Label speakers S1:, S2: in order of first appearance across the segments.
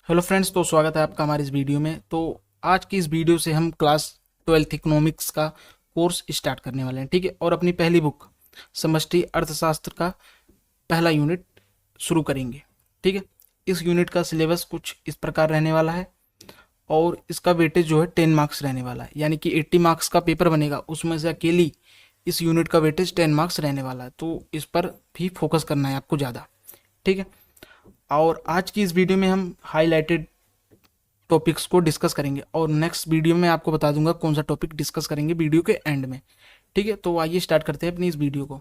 S1: Hello friends, तो स्वागत है आपका हमारे इस वीडियो में। तो आज की इस वीडियो से हम क्लास 12th इकोनॉमिक्स का कोर्स स्टार्ट करने वाले हैं, ठीक है। और अपनी पहली बुक समष्टि अर्थशास्त्र का पहला यूनिट शुरू करेंगे, ठीक है। इस यूनिट का सिलेबस कुछ इस प्रकार रहने वाला है और इसका वेटेज जो है 10 मार्क्स रहने वाला है, यानी कि 80 मार्क्स का पेपर बनेगा, उसमें से अकेली इस यूनिट का वेटेज 10 मार्क्स रहने वाला है। तो इस पर भी फोकस करना है आपको ज़्यादा, ठीक है। और आज की इस वीडियो में हम हाईलाइटेड टॉपिक्स को डिस्कस करेंगे और नेक्स्ट वीडियो में आपको बता दूंगा कौन सा टॉपिक डिस्कस करेंगे वीडियो के एंड में, ठीक है। तो आइए स्टार्ट करते हैं अपनी इस वीडियो को।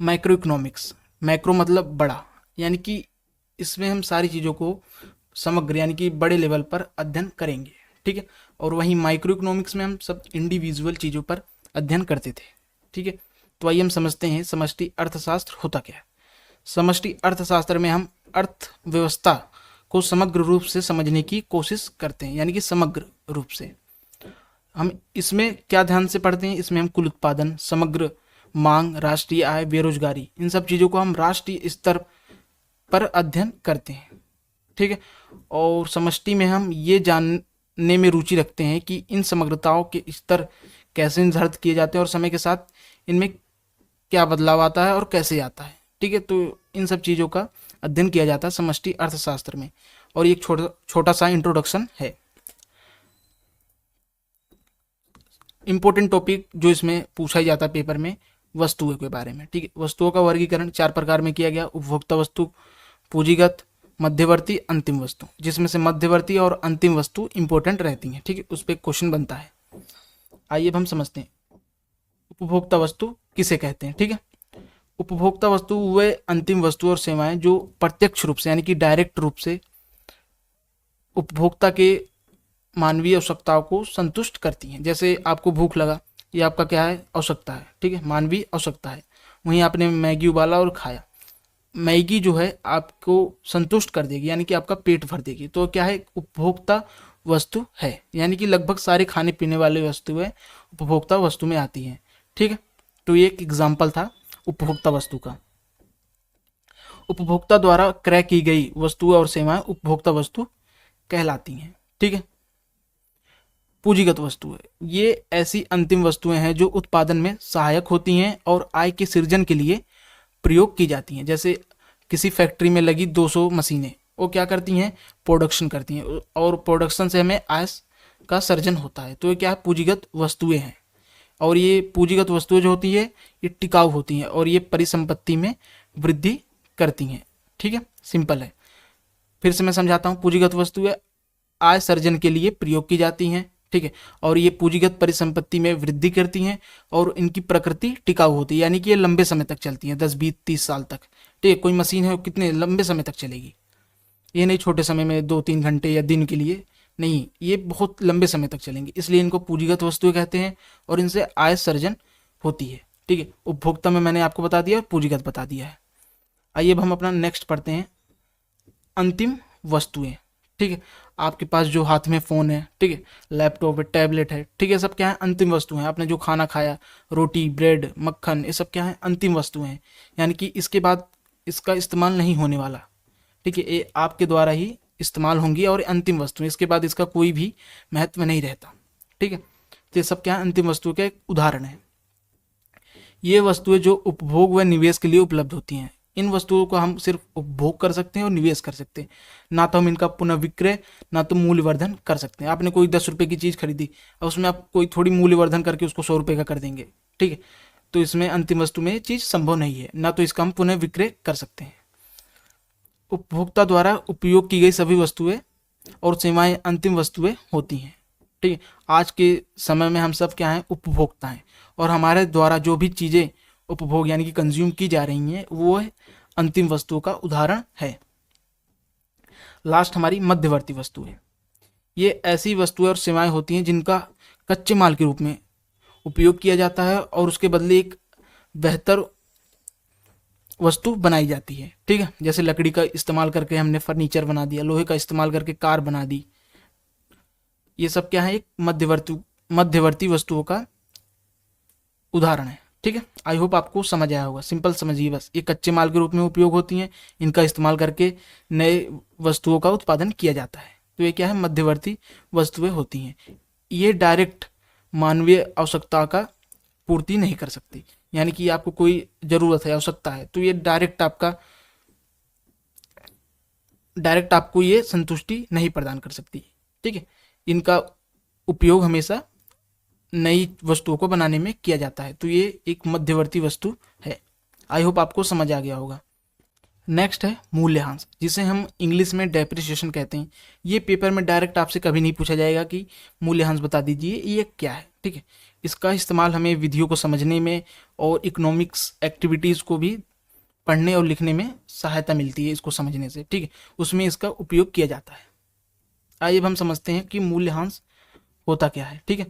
S1: माइक्रो इकोनॉमिक्स, मैक्रो मतलब बड़ा, यानी कि इसमें हम सारी चीज़ों को समग्र यानी कि बड़े लेवल पर अध्ययन करेंगे, ठीक है। और वहीं माइक्रो इकोनॉमिक्स में हम सब इंडिविजुअल चीज़ों पर अध्ययन करते थे, ठीक है। तो आइए हम समझते हैं समष्टि अर्थशास्त्र होता क्या है। समष्टि अर्थशास्त्र में हम अर्थव्यवस्था को समग्र रूप से समझने की कोशिश करते हैं, यानी कि समग्र रूप से हम इसमें क्या ध्यान से पढ़ते हैं। इसमें हम कुल उत्पादन, समग्र मांग, राष्ट्रीय आय, बेरोजगारी, इन सब चीज़ों को हम राष्ट्रीय स्तर पर अध्ययन करते हैं, ठीक है। और समष्टि में हम ये जानने में रुचि रखते हैं कि इन समग्रताओं के स्तर कैसे निर्धारित किए जाते हैं और समय के साथ इनमें क्या बदलाव आता है और कैसे आता है, ठीक है। तो इन सब चीज़ों का अध्ययन किया जाता है समष्टि अर्थशास्त्र में। और ये एक छोटा सा इंट्रोडक्शन है। इंपॉर्टेंट टॉपिक जो इसमें पूछा ही जाता है पेपर में, वस्तुओं के बारे में, ठीक है। वस्तुओं का वर्गीकरण 4 प्रकार में किया गया: उपभोक्ता वस्तु, पूंजीगत, मध्यवर्ती, अंतिम वस्तु, जिसमें से मध्यवर्ती और अंतिम वस्तु इंपॉर्टेंट रहती हैं, ठीक है। उस पर क्वेश्चन बनता है। आइए अब हम समझते हैं उपभोक्ता वस्तु किसे कहते हैं, ठीक है। उपभोक्ता वस्तु वे अंतिम वस्तु और सेवाएं जो प्रत्यक्ष रूप से यानी कि डायरेक्ट रूप से उपभोक्ता के मानवीय आवश्यकताओं को संतुष्ट करती हैं। जैसे आपको भूख लगा, ये आपका क्या है, आवश्यकता है, ठीक है, मानवीय आवश्यकता है। वहीं आपने मैगी उबाला और खाया, मैगी जो है आपको संतुष्ट कर देगी, यानी कि आपका पेट भर देगी। तो क्या है, उपभोक्ता वस्तु है, यानी कि लगभग सारे खाने पीने वाले वस्तुएं उपभोक्ता वस्तु में आती हैं, ठीक है। तो ये एक एग्जाम्पल था उपभोक्ता वस्तु का। उपभोक्ता द्वारा क्रय की गई वस्तुएं और सेवाएं उपभोक्ता वस्तु कहलाती हैं, ठीक है। पूंजीगत वस्तुएं, ये ऐसी अंतिम वस्तुएं हैं जो उत्पादन में सहायक होती हैं और आय के सृजन के लिए प्रयोग की जाती हैं। जैसे किसी फैक्ट्री में लगी 200 मशीनें, वो क्या करती हैं, प्रोडक्शन करती हैं और प्रोडक्शन से हमें आय का सर्जन होता है। तो ये क्या है, पूंजीगत वस्तुएं हैं। और ये पूंजीगत वस्तुएं जो होती है ये टिकाऊ होती हैं और ये परिसंपत्ति में वृद्धि करती हैं, ठीक है। सिंपल है। फिर से मैं समझाता हूँ। पूंजीगत वस्तुएं आय सर्जन के लिए प्रयोग की जाती हैं, ठीक है। और ये पूंजीगत परिसंपत्ति में वृद्धि करती हैं और इनकी प्रकृति टिकाऊ होती है, यानी कि ये लंबे समय तक चलती हैं, 10 20 30 साल तक, ठीक है। कोई मशीन है वो कितने लंबे समय तक चलेगी, ये नहीं छोटे समय में 2 3 घंटे या दिन के लिए नहीं, ये बहुत लंबे समय तक चलेंगे, इसलिए इनको पूंजीगत वस्तुएं कहते हैं और इनसे आय सर्जन होती है, ठीक है। उपभोक्ता में मैंने आपको बता दिया और पूंजीगत बता दिया है। आइए अब हम अपना नेक्स्ट पढ़ते हैं, अंतिम वस्तुएं, ठीक है। आपके पास जो हाथ में फ़ोन है, ठीक है, लैपटॉप है, टैबलेट है, ठीक है, सब क्या है, अंतिम वस्तु हैं। आपने जो खाना खाया, रोटी, ब्रेड, मक्खन, ये सब क्या है, अंतिम वस्तुएं हैं, यानी कि इसके बाद इसका इस्तेमाल नहीं होने वाला, ठीक है। ये आपके द्वारा ही इस्तेमाल होंगी और अंतिम वस्तु, इसके बाद इसका कोई भी महत्व नहीं रहता, ठीक है। तो ये सब क्या है, अंतिम वस्तु का एक उदाहरण है। ये वस्तुएं जो उपभोग व निवेश के लिए उपलब्ध होती हैं, इन वस्तुओं को हम सिर्फ उपभोग कर सकते हैं और निवेश कर सकते हैं, ना तो हम इनका पुनः विक्रय ना तो मूल्यवर्धन कर सकते हैं। आपने कोई 10 रुपए की चीज़ खरीदी और उसमें आप कोई थोड़ी मूल्यवर्धन करके उसको 100 रुपए का कर देंगे, ठीक है। तो इसमें अंतिम वस्तु में ये चीज़ संभव नहीं है, ना तो इसका हम पुनः विक्रय कर सकते हैं। उपभोक्ता द्वारा उपयोग की गई सभी वस्तुएं और सेवाएं अंतिम वस्तुएं होती हैं, ठीक है। आज के समय में हम सब क्या हैं, उपभोक्ता हैं और हमारे द्वारा जो भी चीज़ें उपभोग यानी कि कंज्यूम की जा रही हैं वो है अंतिम वस्तुओं का उदाहरण है। लास्ट हमारी मध्यवर्ती वस्तुएं, ये ऐसी वस्तुएं और सेवाएं होती हैं जिनका कच्चे माल के रूप में उपयोग किया जाता है और उसके बदले एक बेहतर वस्तु बनाई जाती है, ठीक है। जैसे लकड़ी का इस्तेमाल करके हमने फर्नीचर बना दिया, लोहे का इस्तेमाल करके कार बना दी। ये सब क्या है, एक मध्यवर्ती वस्तुओं का उदाहरण है, ठीक है, आई होप आपको समझ आया होगा। सिंपल समझिए बस, ये कच्चे माल के रूप में उपयोग होती हैं, इनका इस्तेमाल करके नए वस्तुओं का उत्पादन किया जाता है। तो ये क्या है, मध्यवर्ती वस्तुएं होती हैं। ये डायरेक्ट मानवीय आवश्यकता का पूर्ति नहीं कर सकती, यानी कि आपको कोई जरूरत है, आवश्यकता है, तो ये डायरेक्ट आपको ये संतुष्टि नहीं प्रदान कर सकती। ठीक है, इनका उपयोग हमेशा नई वस्तुओं को बनाने में किया जाता है। तो ये एक मध्यवर्ती वस्तु है। आई होप आपको समझ आ गया होगा। नेक्स्ट है मूल्यह्रास, जिसे हम इंग्लिश में डेप्रिसिएशन कहते हैं। ये पेपर में डायरेक्ट आपसे कभी नहीं पूछा जाएगा कि मूल्यह्रास बता दीजिए ये क्या है। ठीक है, इसका इस्तेमाल हमें विधियों को समझने में और इकोनॉमिक्स एक्टिविटीज़ को भी पढ़ने और लिखने में सहायता मिलती है इसको समझने से। ठीक है, उसमें इसका उपयोग किया जाता है। आइए अब हम समझते हैं कि मूल्यह्रास होता क्या है। ठीक है,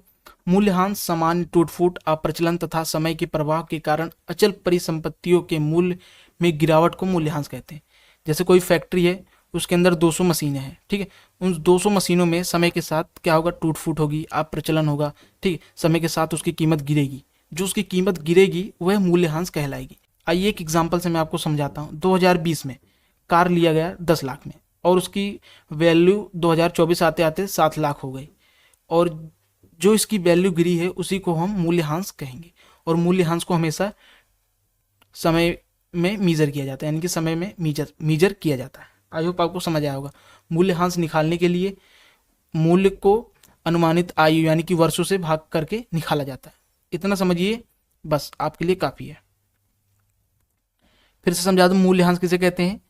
S1: मूल्यह्रास सामान्य टूट-फूट, अप्रचलन तथा समय के प्रवाह के कारण अचल परिसंपत्तियों के मूल्य में गिरावट को मूल्यह्रास कहते हैं। जैसे कोई फैक्ट्री है, उसके अंदर 200 मशीनें हैं। ठीक है, उन 200 मशीनों में समय के साथ क्या होगा, टूट फूट होगी, अप्रचलन होगा। ठीक है, समय के साथ उसकी कीमत गिरेगी। जो उसकी कीमत गिरेगी वह मूल्यह्रास कहलाएगी। आइए एक एग्जाम्पल से मैं आपको समझाता हूँ। 2020 में कार लिया गया 10 लाख में, और उसकी वैल्यू 2024 आते आते 7 लाख हो गई, और जो इसकी वैल्यू गिरी है उसी को हम मूल्यह्रास कहेंगे। और मूल्यह्रास को हमेशा समय में मीजर किया जाता है, यानी कि समय में मीजर किया जाता है। आई होप आपको समझ आया होगा। मूल्यह्रास निकालने के लिए मूल्य को अनुमानित आयु यानी कि वर्षों से भाग करके निकाला जाता है। इतना समझिए बस, आपके लिए काफी है। फिर से समझा दूं, मूल्यह्रास किसे कहते हैं?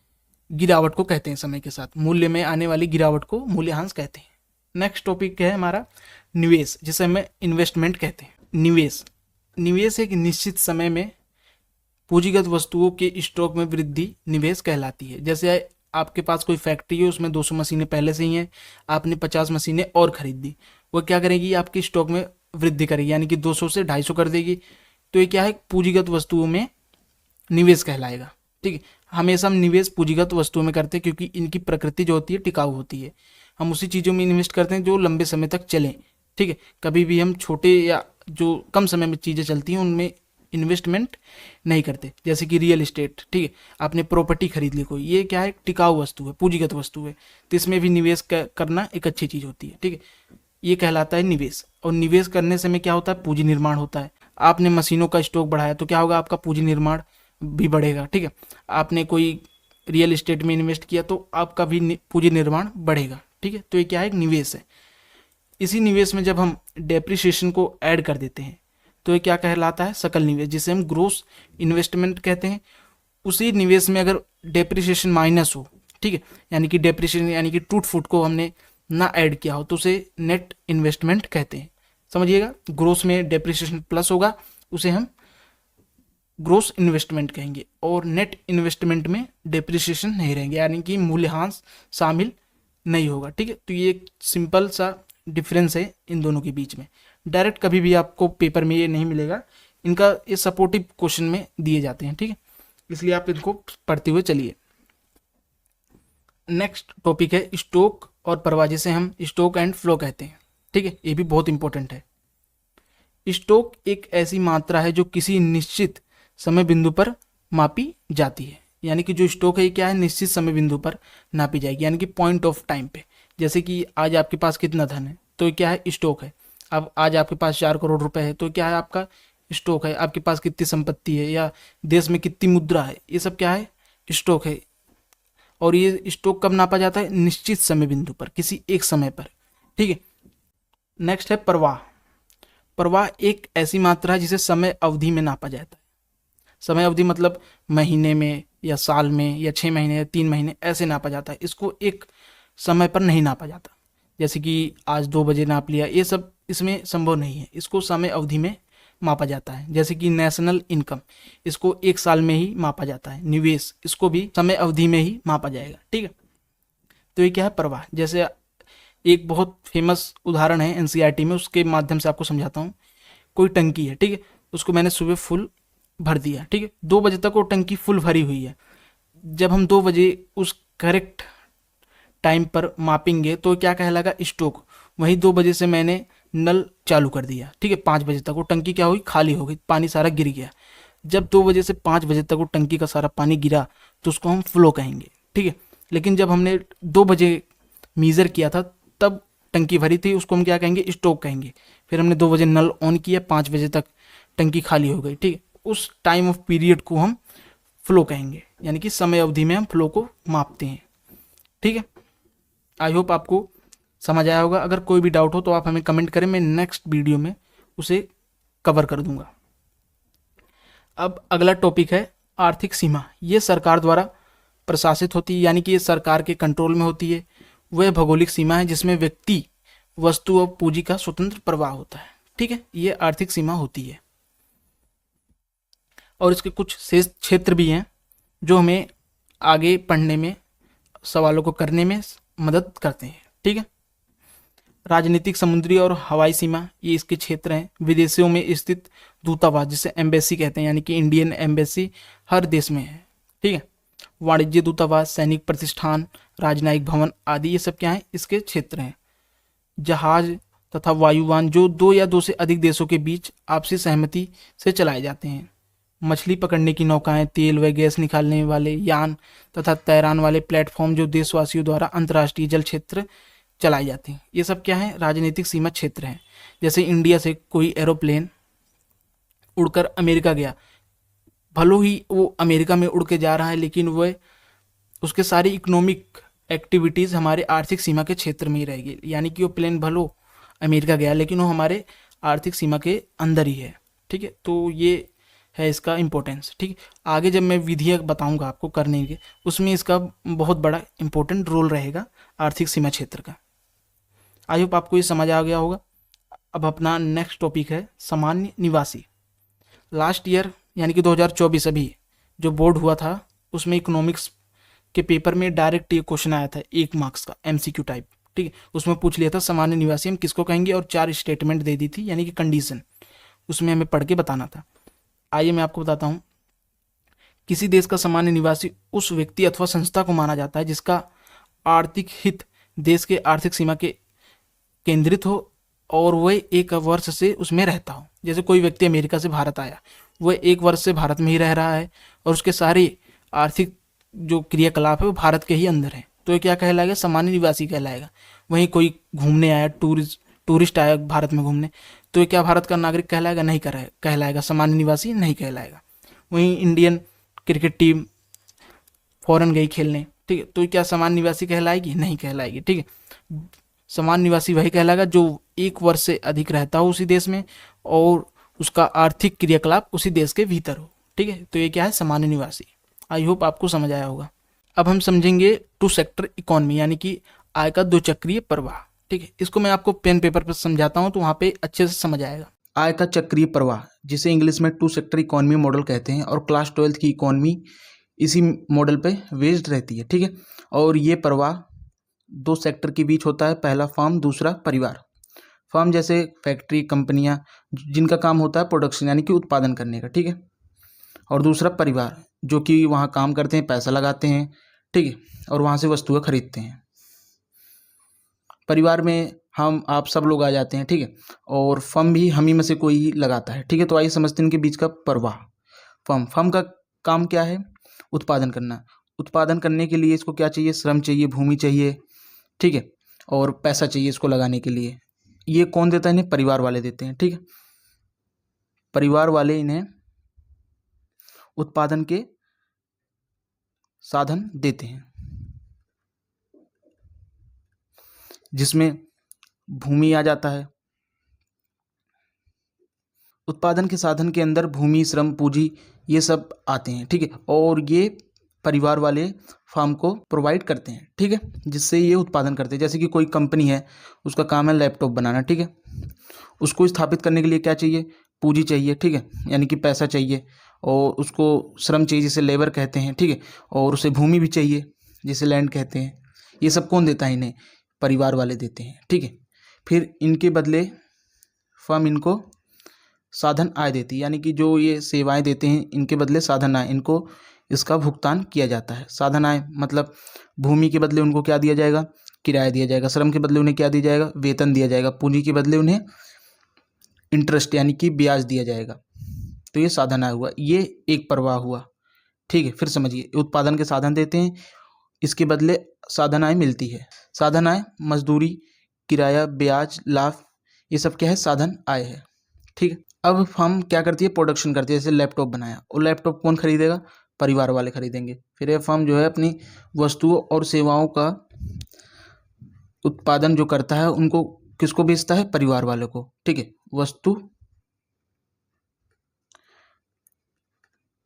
S1: गिरावट को कहते हैं। समय के साथ मूल्य में आने वाली गिरावट को मूल्यह्रास कहते हैं। नेक्स्ट टॉपिक है हमारा निवेश, जिसे हमें इन्वेस्टमेंट कहते हैं। निवेश एक निश्चित समय में पूंजीगत वस्तुओं के स्टॉक में वृद्धि निवेश कहलाती है। जैसे आपके पास कोई फैक्ट्री है, उसमें 200 मशीनें पहले से ही हैं, आपने 50 मशीनें और खरीद दी। वो क्या करेगी, आपके स्टॉक में वृद्धि करेगी, यानी कि 200 से 250 कर देगी। तो ये क्या है, पूंजीगत वस्तुओं में निवेश कहलाएगा। ठीक है, हमेशा हम निवेश पूंजीगत वस्तुओं में करते हैं, क्योंकि इनकी प्रकृति जो होती है टिकाऊ होती है। हम उसी चीज़ों में इन्वेस्ट करते हैं जो लंबे समय तक चलें। ठीक है, कभी भी हम छोटे या जो कम समय में चीज़ें चलती हैं उनमें इन्वेस्टमेंट नहीं करते। जैसे कि रियल इस्टेट, ठीक है, आपने प्रॉपर्टी खरीद ली कोई, ये क्या है, टिकाऊ वस्तु है, पूंजीगत वस्तु है, तो इसमें भी निवेश करना एक अच्छी चीज़ होती है। ठीक है, ये कहलाता है निवेश। और निवेश करने से में क्या होता है, पूंजी निर्माण होता है। आपने मशीनों का स्टॉक बढ़ाया तो क्या होगा, आपका पूंजी निर्माण भी बढ़ेगा। ठीक है, आपने कोई रियल इस्टेट में इन्वेस्ट किया तो आपका भी पूंजी निर्माण बढ़ेगा। ठीक है, तो ये क्या है, एक निवेश है। इसी निवेश में जब हम डेप्रिसिएशन को ऐड कर देते हैं तो ये क्या कहलाता है, सकल निवेश, जिसे हम ग्रोस इन्वेस्टमेंट कहते हैं। उसी निवेश में अगर डेप्रिसिएशन माइनस हो, ठीक है, यानी कि डेप्रिसिएशन यानी कि टूट फूट को हमने ना ऐड किया हो, तो उसे नेट इन्वेस्टमेंट कहते हैं। समझिएगा, ग्रोस में डेप्रिसिएशन प्लस होगा, उसे हम ग्रोस इन्वेस्टमेंट कहेंगे, और नेट इन्वेस्टमेंट में डेप्रिसिएशन नहीं रहेंगे, यानी कि मूल्यह्रास शामिल नहीं होगा। ठीक है, तो ये एक सिंपल सा डिफरेंस है इन दोनों के बीच में। डायरेक्ट कभी भी आपको पेपर में ये नहीं मिलेगा, इनका ये सपोर्टिव क्वेश्चन में दिए जाते हैं। ठीक है, इसलिए आप इनको पढ़ते हुए चलिए। नेक्स्ट टॉपिक है स्टॉक और प्रवाह, जिसे हम स्टॉक एंड फ्लो कहते हैं। ठीक है, ये भी बहुत इंपॉर्टेंट है। स्टॉक एक ऐसी मात्रा है जो किसी निश्चित समय बिंदु पर मापी जाती है, यानी कि जो स्टॉक है ये क्या है, निश्चित समय बिंदु पर नापी जाएगी, यानी कि पॉइंट ऑफ टाइम पे। जैसे कि आज आपके पास कितना धन है तो ये क्या है, स्टॉक है। अब आज आपके पास 4 करोड़ रुपए है तो क्या है, आपका स्टॉक है। आपके पास कितनी संपत्ति है या देश में कितनी मुद्रा है, ये सब क्या है, स्टॉक है। और ये स्टॉक कब नापा जाता है, निश्चित समय बिंदु पर, किसी एक समय पर। ठीक है, नेक्स्ट है प्रवाह। प्रवाह एक ऐसी मात्रा है जिसे समय अवधि में नापा जाता है। समय अवधि मतलब महीने में या साल में या 6 महीने या 3 महीने ऐसे नापा जाता है। इसको एक समय पर नहीं नापा जाता, जैसे कि आज 2 बजे नाप लिया, ये सब इसमें संभव नहीं है। इसको समय अवधि में मापा जाता है। जैसे कि नेशनल इनकम, इसको 1 साल में ही मापा जाता है। निवेश, इसको भी समय अवधि में ही मापा जाएगा। ठीक है, तो ये क्या है, प्रवाह। जैसे एक बहुत फेमस उदाहरण है एनसीईआरटी में, उसके माध्यम से आपको समझाता हूँ। कोई टंकी है, ठीक है, उसको मैंने सुबह फुल भर दिया, ठीक है, 2 बजे तक वो टंकी फुल भरी हुई है। जब हम 2 बजे उस करेक्ट टाइम पर मापेंगे तो क्या कहलाएगा, स्टॉक। वहीं 2 बजे से मैंने नल चालू कर दिया, ठीक है, 5 बजे तक वो टंकी क्या हुई, खाली हो गई, पानी सारा गिर गया। जब 2 बजे से 5 बजे तक वो टंकी का सारा पानी गिरा तो उसको हम फ्लो कहेंगे, ठीक है। लेकिन जब हमने 2 बजे मीज़र किया था तब टंकी भरी थी, उसको हम क्या कहेंगे, स्टॉक कहेंगे। फिर हमने 2 बजे नल ऑन किया, 5 बजे तक टंकी खाली हो गई, ठीक है, उस टाइम ऑफ पीरियड को हम फ्लो कहेंगे, यानी कि समय अवधि में हम फ्लो को मापते हैं, ठीक है। आई होप आपको समझ आया होगा। अगर कोई भी डाउट हो तो आप हमें कमेंट करें, मैं नेक्स्ट वीडियो में उसे कवर कर दूंगा। अब अगला टॉपिक है आर्थिक सीमा। ये सरकार द्वारा प्रशासित होती है, यानी कि ये सरकार के कंट्रोल में होती है। वह भौगोलिक सीमा है जिसमें व्यक्ति, वस्तु और पूंजी का स्वतंत्र प्रवाह होता है, ठीक है, ये आर्थिक सीमा होती है। और इसके कुछ शेष क्षेत्र भी हैं जो हमें आगे पढ़ने में, सवालों को करने में मदद करते हैं, ठीक है। राजनीतिक, समुद्री और हवाई सीमा, ये इसके क्षेत्र हैं। विदेशों में स्थित दूतावास, जिसे एम्बेसी कहते हैं, यानी कि इंडियन एम्बेसी हर देश में है, ठीक है। वाणिज्य दूतावास, सैनिक प्रतिष्ठान, राजनयिक भवन आदि, ये सब क्या है, इसके क्षेत्र हैं। जहाज तथा वायुयान जो 2 या 2 से अधिक देशों के बीच आपसी सहमति से चलाए जाते हैं। मछली पकड़ने की नौकाएं, तेल व गैस निकालने वाले यान तथा तैरान वाले प्लेटफॉर्म जो देशवासियों द्वारा अंतर्राष्ट्रीय जल क्षेत्र चलाई जाती हैं, ये सब क्या है, राजनीतिक सीमा क्षेत्र हैं। जैसे इंडिया से कोई एरोप्लेन उड़कर अमेरिका गया, भलो ही वो अमेरिका में उड़ के जा रहा है, लेकिन वह उसके सारी इकोनॉमिक एक्टिविटीज़ हमारे आर्थिक सीमा के क्षेत्र में ही रहेगी, यानी कि वो प्लेन भलो अमेरिका गया लेकिन वो हमारे आर्थिक सीमा के अंदर ही है, ठीक है। तो ये है इसका इम्पोर्टेंस, ठीक है। आगे जब मैं विधियाँ बताऊंगा आपको करने के, उसमें इसका बहुत बड़ा इंपॉर्टेंट रोल रहेगा आर्थिक सीमा क्षेत्र का। आई होप आपको ये समझ आ गया होगा। अब अपना नेक्स्ट टॉपिक है सामान्य निवासी। लास्ट ईयर यानी कि 2024 अभी जो बोर्ड हुआ था, उसमें इकोनॉमिक्स के पेपर में डायरेक्ट ये क्वेश्चन आया था 1 मार्क्स का, एमसीक्यू टाइप, ठीक है। उसमें पूछ लिया था सामान्य निवासी हम किसको कहेंगे, और 4 स्टेटमेंट दे दी थी, यानी कि कंडीशन, उसमें हमें पढ़ के बताना था। आइए मैं आपको बताता हूँ। किसी देश का सामान्य निवासी उस व्यक्ति अथवा संस्था को माना जाता है जिसका आर्थिक हित देश के आर्थिक सीमा के केंद्रित हो और वह 1 वर्ष से उसमें रहता हो। जैसे कोई व्यक्ति अमेरिका से भारत आया, वह 1 वर्ष से भारत में ही रह रहा है और उसके सारे आर्थिक जो क्रियाकलाप है वो भारत के ही अंदर है, तो ये क्या कहलाएगा, सामान्य निवासी कहलाएगा। वहीं कोई घूमने आया, टूरिस्ट आया भारत में घूमने, तो ये क्या भारत का नागरिक कहलाएगा, नहीं कहलाएगा, सामान्य निवासी नहीं कहलाएगा। वहीं इंडियन क्रिकेट टीम फॉरेन गई खेलने, ठीक है, तो क्या सामान्य निवासी कहलाएगी, नहीं कहलाएगी, ठीक है। सामान्य निवासी वही कहलाएगा जो 1 वर्ष से अधिक रहता हो उसी देश में और उसका आर्थिक क्रियाकलाप उसी देश के भीतर हो, ठीक है। तो ये क्या है, सामान्य निवासी। आई होप आपको समझ आया होगा। अब हम समझेंगे 2 सेक्टर इकोनॉमी, यानी कि आय का 2 चक्रीय प्रवाह, ठीक है। इसको मैं आपको पेन पेपर पर समझाता हूँ तो वहाँ पे अच्छे से समझ आएगा। आय का चक्रीय प्रवाह, जिसे इंग्लिश में 2 सेक्टर इकोनॉमी मॉडल कहते हैं, और क्लास 12 की इकोनॉमी इसी मॉडल पे बेस्ड रहती है, ठीक है। और ये प्रवाह 2 सेक्टर के बीच होता है, पहला फर्म, दूसरा परिवार। फर्म जैसे फैक्ट्री, कंपनियां जिनका काम होता है प्रोडक्शन यानी कि उत्पादन करने का, ठीक है। और दूसरा परिवार जो कि वहाँ काम करते हैं, पैसा लगाते हैं, ठीक है, और वहाँ से वस्तुएं खरीदते हैं। परिवार में हम आप सब लोग आ जाते हैं, ठीक है, और फर्म भी हम ही में से कोई लगाता है, ठीक है। तो आइए समझते हैं इनके बीच का प्रवाह। फर्म का काम क्या है, उत्पादन करना। उत्पादन करने के लिए इसको क्या चाहिए, श्रम चाहिए, भूमि चाहिए, ठीक है, और पैसा चाहिए इसको लगाने के लिए। ये कौन देता है, इन्हें परिवार वाले देते हैं, ठीक है। परिवार वाले इन्हें उत्पादन के साधन देते हैं, जिसमें भूमि आ जाता है। उत्पादन के साधन के अंदर भूमि, श्रम, पूंजी ये सब आते हैं, ठीक है। और ये परिवार वाले फार्म को प्रोवाइड करते हैं, ठीक है, जिससे ये उत्पादन करते हैं। जैसे कि कोई कंपनी है, उसका काम है लैपटॉप बनाना, ठीक है। उसको स्थापित करने के लिए क्या चाहिए, पूंजी चाहिए, ठीक है, यानी कि पैसा चाहिए, और उसको श्रम चाहिए जिसे लेबर कहते हैं, ठीक है, और उसे भूमि भी चाहिए जिसे लैंड कहते हैं। ये सब कौन देता है, इन्हें परिवार वाले देते हैं, ठीक है। फिर इनके बदले फर्म इनको साधन आय देती है, यानी कि जो ये सेवाएं देते हैं इनके बदले साधन आय इनको इसका भुगतान किया जाता है। साधन आय मतलब भूमि के बदले उनको क्या दिया जाएगा, किराया दिया जाएगा, श्रम के बदले उन्हें क्या दिया जाएगा, वेतन दिया जाएगा, पूंजी के बदले उन्हें इंटरेस्ट यानी कि ब्याज दिया जाएगा। तो ये साधन आय हुआ, ये एक प्रवाह हुआ। ठीक है, फिर समझिए, उत्पादन के साधन देते हैं, इसके बदले साधन आय मिलती है। साधन आय मजदूरी, किराया, ब्याज, लाभ, ये सब क्या है, साधन आय है। ठीक है, अब हम क्या करती है, प्रोडक्शन करती है। जैसे लैपटॉप बनाया, और लैपटॉप कौन खरीदेगा, परिवार वाले खरीदेंगे। फिर फर्म जो है अपनी वस्तुओं और सेवाओं का उत्पादन जो करता है उनको किसको बेचता है, परिवार वालों को। ठीक है, वस्तु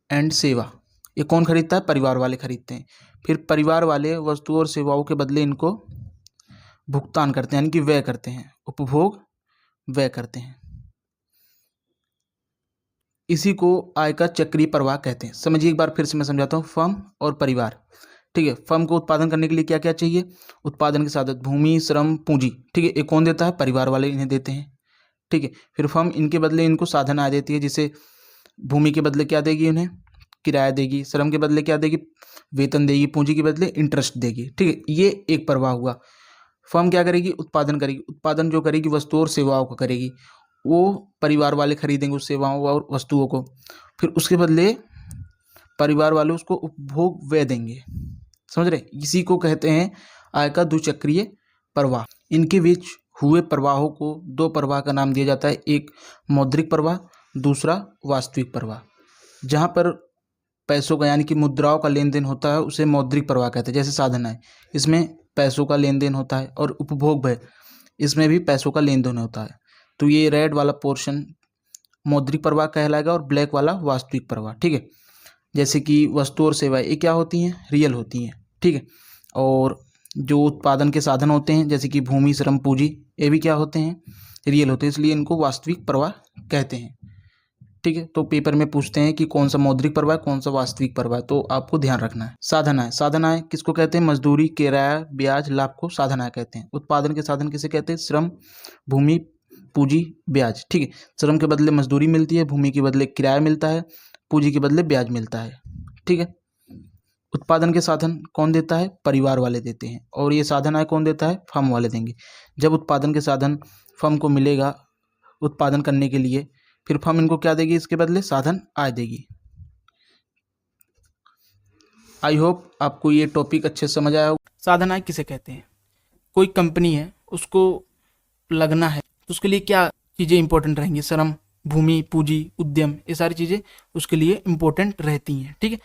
S1: एंड सेवा ये कौन खरीदता है, परिवार वाले खरीदते हैं। फिर परिवार वाले वस्तुओं और सेवाओं के बदले इनको भुगतान करते हैं, यानी कि व्यय करते हैं, उपभोग व्यय करते हैं। इसी को आय का चक्रीय प्रवाह कहते हैं। समझिए एक बार फिर से मैं समझाता हूँ, फर्म और परिवार। ठीक है, फर्म को उत्पादन करने के लिए क्या क्या चाहिए, उत्पादन के साधन, भूमि, श्रम, पूंजी। ठीक है, ये कौन देता है, परिवार वाले इन्हें देते हैं। ठीक है, फिर फर्म इनके बदले इनको साधन आय देती है, जिसे भूमि के बदले क्या देगी, उन्हें किराया देगी, श्रम के बदले क्या देगी, वेतन देगी, पूंजी के बदले इंटरेस्ट देगी। ठीक है, ये एक प्रवाह हुआ। फर्म क्या करेगी, उत्पादन करेगी, उत्पादन जो करेगी वस्तुओं और सेवाओं का करेगी, वो परिवार वाले खरीदेंगे उस सेवाओं और वस्तुओं को, फिर उसके बदले परिवार वाले उसको उपभोग व्यय देंगे। समझ रहे, इसी को कहते हैं आय का द्विचक्रीय प्रवाह। इनके बीच हुए प्रवाहों को दो प्रवाह का नाम दिया जाता है, एक मौद्रिक प्रवाह, दूसरा वास्तविक प्रवाह। जहाँ पर पैसों का यानी कि मुद्राओं का लेन देन होता है उसे मौद्रिक प्रवाह कहते हैं। जैसे साधन है, इसमें पैसों का लेन देन होता है, और उपभोग व्यय, इसमें भी पैसों का लेन देन होता है। तो ये रेड वाला पोर्शन मौद्रिक प्रवाह कहलाएगा और ब्लैक वाला वास्तविक प्रवाह। ठीक है, जैसे कि वस्तु और सेवाएं ये क्या होती हैं, रियल होती हैं। ठीक है, और जो उत्पादन के साधन होते हैं जैसे कि भूमि, श्रम, पूंजी, ये भी क्या होते हैं, रियल होते हैं, इसलिए इनको वास्तविक प्रवाह कहते हैं। ठीक है, तो पेपर में पूछते हैं कि कौन सा मौद्रिक प्रवाह, कौन सा वास्तविक प्रवाह, तो आपको ध्यान रखना है। साधन आय, साधन आय किसको कहते हैं, मजदूरी, किराया, ब्याज, लाभ को साधन आय कहते हैं। उत्पादन के साधन किसे कहते हैं, श्रम, भूमि, पूंजी, ब्याज। ठीक है, श्रम के बदले मजदूरी मिलती है, भूमि के बदले किराया मिलता है, पूंजी के बदले ब्याज मिलता है। ठीक है, उत्पादन के साधन कौन देता है, परिवार वाले देते हैं, और ये साधन आय कौन देता है, फर्म वाले देंगे। जब उत्पादन के साधन फर्म को मिलेगा उत्पादन करने के लिए, फिर फर्म इनको क्या देगी, इसके बदले साधन आय देगी। आई होप आपको ये टॉपिक अच्छे से समझ आया हो। साधन आय किसे कहते हैं, कोई कंपनी है उसको लगना है तो उसके लिए क्या चीज़ें इंपॉर्टेंट रहेंगी, श्रम, भूमि, पूंजी, उद्यम, ये सारी चीज़ें उसके लिए इंपॉर्टेंट रहती हैं। ठीक है,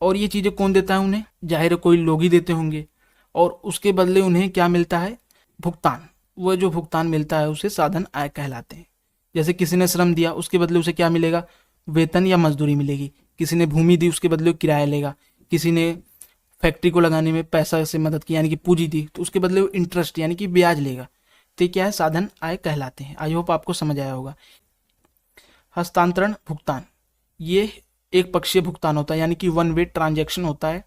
S1: और ये चीज़ें कौन देता है उन्हें, जाहिर है कोई लोग ही देते होंगे, और उसके बदले उन्हें क्या मिलता है, भुगतान। वह जो भुगतान मिलता है उसे साधन आय कहलाते हैं। जैसे किसी ने श्रम दिया उसके बदले उसे क्या मिलेगा, वेतन या मजदूरी मिलेगी। किसी ने भूमि दी उसके बदले किराया लेगा। किसी ने फैक्ट्री को लगाने में पैसा से मदद की यानी कि पूंजी दी, तो उसके बदले वो इंटरेस्ट यानी कि ब्याज लेगा। तो क्या है, साधन आय कहलाते हैं। आई होप आपको समझ आया होगा। हस्तांतरण भुगतान, ये एक पक्षीय भुगतान होता है, यानी कि वन वे ट्रांजैक्शन होता है,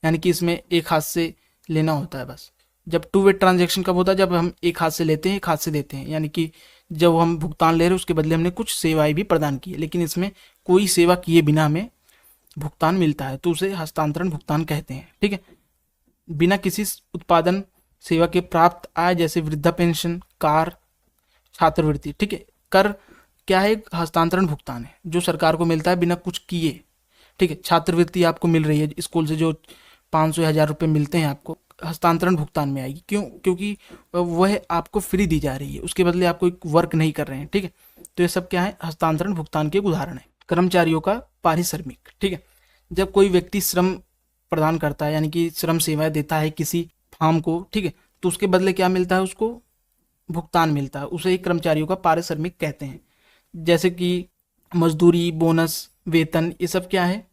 S1: यानी कि इसमें एक हाथ से लेना होता है बस। जब टू वे ट्रांजैक्शन कब होता है, जब हम एक हाथ से लेते हैं एक हाथ से देते हैं, यानी कि जब हम भुगतान ले रहे हैं उसके बदले हमने कुछ सेवाएं भी प्रदान की है, लेकिन इसमें कोई सेवा किए बिना हमें भुगतान मिलता है, तो उसे हस्तांतरण भुगतान कहते हैं। ठीक है, बिना किसी उत्पादन सेवा के प्राप्त आय, जैसे वृद्धा पेंशन, कार, छात्रवृत्ति। ठीक है, कर क्या है, एक हस्तांतरण भुगतान है जो सरकार को मिलता है बिना कुछ किए। ठीक है, छात्रवृत्ति आपको मिल रही है स्कूल से, जो 500 1000 रुपये मिलते हैं आपको, हस्तांतरण भुगतान में आएगी। क्यों, क्योंकि वह आपको फ्री दी जा रही है, उसके बदले आप कोई वर्क नहीं कर रहे हैं। ठीक है, तो ये सब क्या है, हस्तांतरण भुगतान के उदाहरण है। कर्मचारियों का पारिश्रमिक, ठीक है, जब कोई व्यक्ति श्रम प्रदान करता है यानी कि श्रम सेवाएं देता है किसी फार्म को, ठीक है, तो उसके बदले क्या मिलता है, उसको भुगतान मिलता है, उसे ही कर्मचारियों का पारिश्रमिक कहते हैं। जैसे कि मजदूरी, बोनस, वेतन, ये सब क्या है,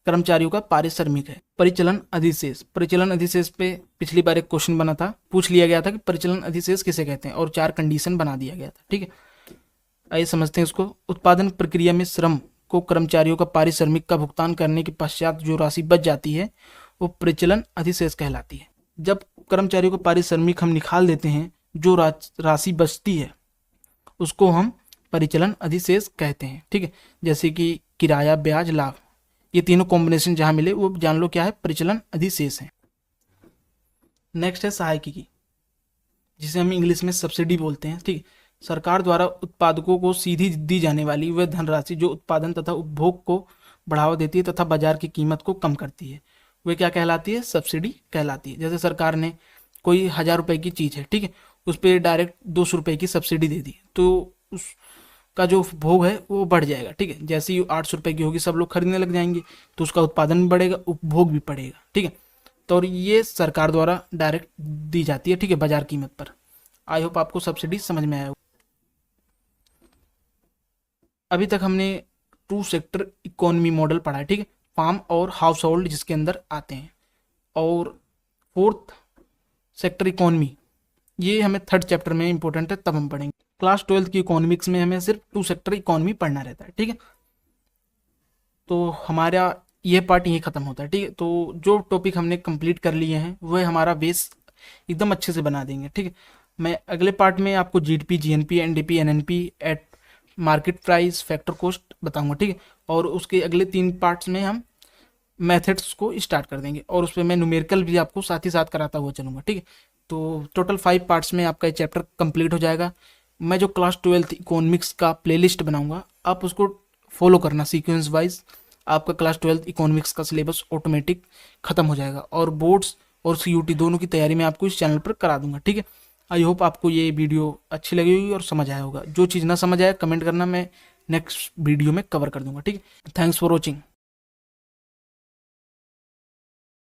S1: कर्मचारियों का पारिश्रमिक है। परिचालन अधिशेष, परिचालन अधिशेष पे पिछली बार एक क्वेश्चन बना था, पूछ लिया गया था कि परिचालन अधिशेष किसे कहते हैं, और 4 कंडीशन बना दिया गया था। ठीक है, आइए समझते हैं इसको। उत्पादन प्रक्रिया में श्रम को कर्मचारियों का पारिश्रमिक का भुगतान करने के पश्चात जो राशि बच जाती है वो परिचालन अधिशेष कहलाती है। जब कर्मचारियों का पारिश्रमिक हम निकाल देते हैं, जो राशि बचती है उसको हम परिचालन अधिशेष कहते हैं। ठीक है, जैसे कि किराया, ब्याज, लाभ, ये तीनों कॉम्बिनेशन जहां मिले वो जान लो क्या है, परिचालन अधिशेष है। नेक्स्ट है सहायकी की, जिसे हम इंग्लिश में सब्सिडी बोलते हैं। ठीक है, सरकार द्वारा उत्पादकों को सीधी दी जाने वाली वह धनराशि जो उत्पादन तथा उपभोग को बढ़ावा देती है तथा बाजार की कीमत को कम करती है, वह क्या कहलाती है? सब्सिडी कहलाती है। जैसे सरकार ने कोई 1,000 रुपए की चीज़ है, ठीक है, उस पर डायरेक्ट 200 रुपए की सब्सिडी दे दी, तो उसका जो उपभोग है वो बढ़ जाएगा। ठीक है, जैसे ही 800 रुपए की होगी सब लोग खरीदने लग जाएंगे, तो उसका उत्पादन भी बढ़ेगा, उपभोग भी बढ़ेगा। ठीक है, तो और ये सरकार द्वारा डायरेक्ट दी जाती है, ठीक है, बाजार कीमत पर। आई होप आपको सब्सिडी समझ में आया हो। अभी तक हमने टू सेक्टर इकोनॉमी मॉडल पढ़ा है, ठीक है, फार्म और हाउस होल्ड जिसके अंदर आते हैं। और फोर्थ सेक्टर इकोनॉमी, ये हमें थर्ड चैप्टर में इंपॉर्टेंट है, तब हम पढ़ेंगे। क्लास 12 की इकोनॉमिक्स में हमें सिर्फ टू सेक्टर इकोनॉमी पढ़ना रहता है। ठीक है, तो हमारा ये पार्ट यही खत्म होता है। ठीक है, तो जो टॉपिक हमने कंप्लीट कर लिए हैं वह हमारा बेस एकदम अच्छे से बना देंगे। ठीक है, मैं अगले पार्ट में आपको GDP, GNP, NDP, NNP, eight market price, factor cost बताऊंगा। ठीक है, और उसके अगले 3 पार्ट्स में हम मेथड्स को स्टार्ट कर देंगे, और उस पर मैं न्यूमेरिकल भी आपको साथ ही साथ कराता हुआ चलूंगा। ठीक है, तो टोटल 5 पार्ट्स में आपका ये चैप्टर कंप्लीट हो जाएगा। मैं जो क्लास 12 इकोनॉमिक्स का प्लेलिस्ट बनाऊंगा, आप उसको फॉलो करना सीक्वेंस वाइज। आपका क्लास 12 इकोनॉमिक्स का सिलेबस ऑटोमेटिक खत्म हो जाएगा, और बोर्ड्स और सीयूटी दोनों की तैयारी मैं आपको इस चैनल पर करा दूंगा। ठीक है, आई होप आपको ये वीडियो अच्छी लगी होगी और समझ आया होगा। जो चीज़ ना समझ आया कमेंट करना, मैं नेक्स्ट वीडियो में कवर कर दूंगा। ठीक है, थैंक्स फॉर वॉचिंग।